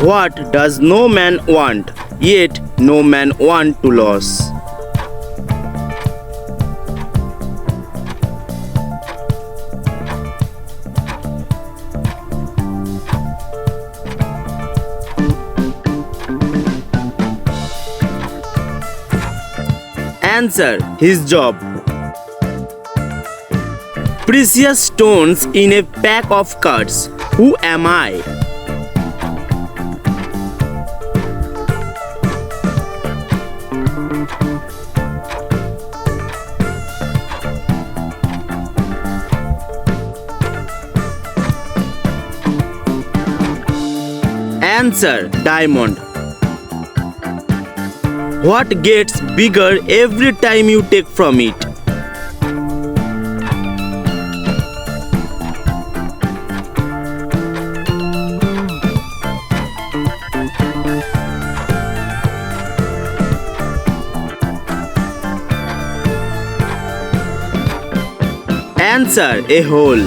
What does no man want, yet no man want to lose? Answer: his job. Precious stones in a pack of cards. Who am I? Answer: diamond. What gets bigger every time you take from it? Answer: a hole.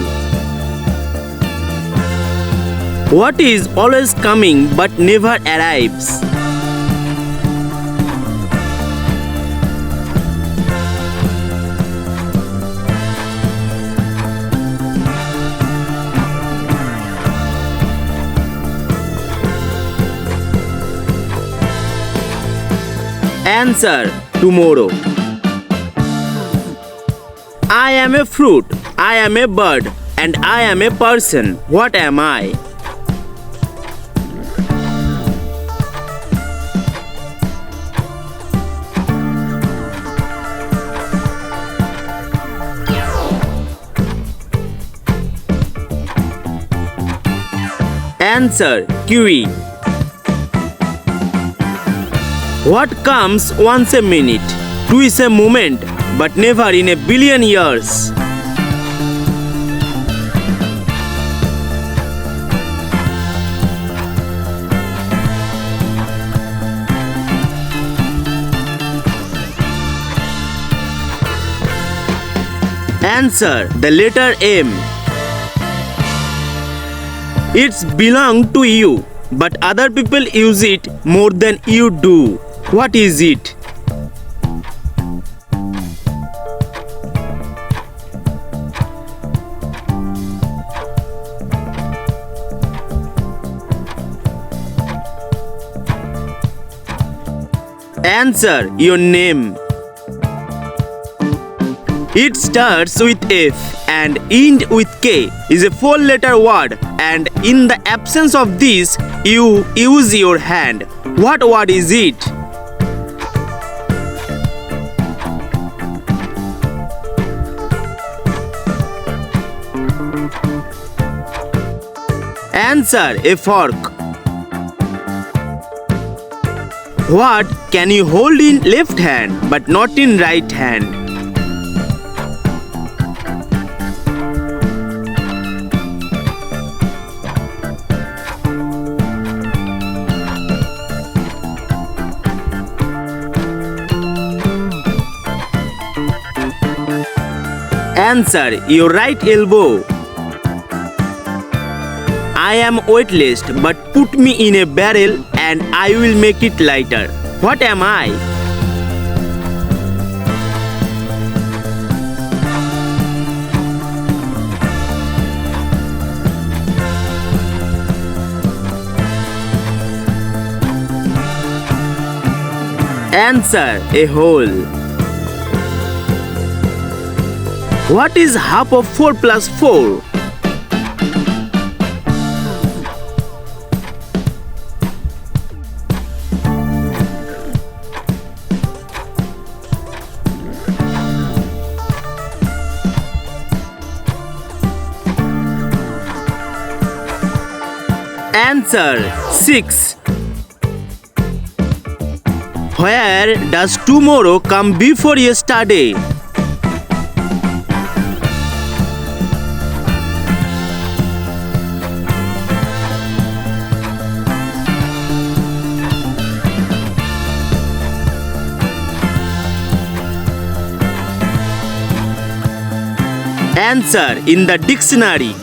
What is always coming but never arrives? Answer: tomorrow. I am a fruit, I am a bird, and I am a person. What am I? Answer: kiwi. What comes once a minute? Two is a moment, but never in a billion years. Answer: the letter M. It's belong to you, but other people use it more than you do. What is it? Answer: your name. It starts with F and ends with K, is a four-letter word, and in the absence of this, you use your hand. What word is it? Answer: a fork. What can you hold in left hand but not in right hand? Answer: your right elbow. I am weightless, but put me in a barrel and I will make it lighter. What am I? Answer: a hole. What is half of 4 plus 4? Answer: 6. Where does tomorrow come before yesterday? Answer: in the dictionary.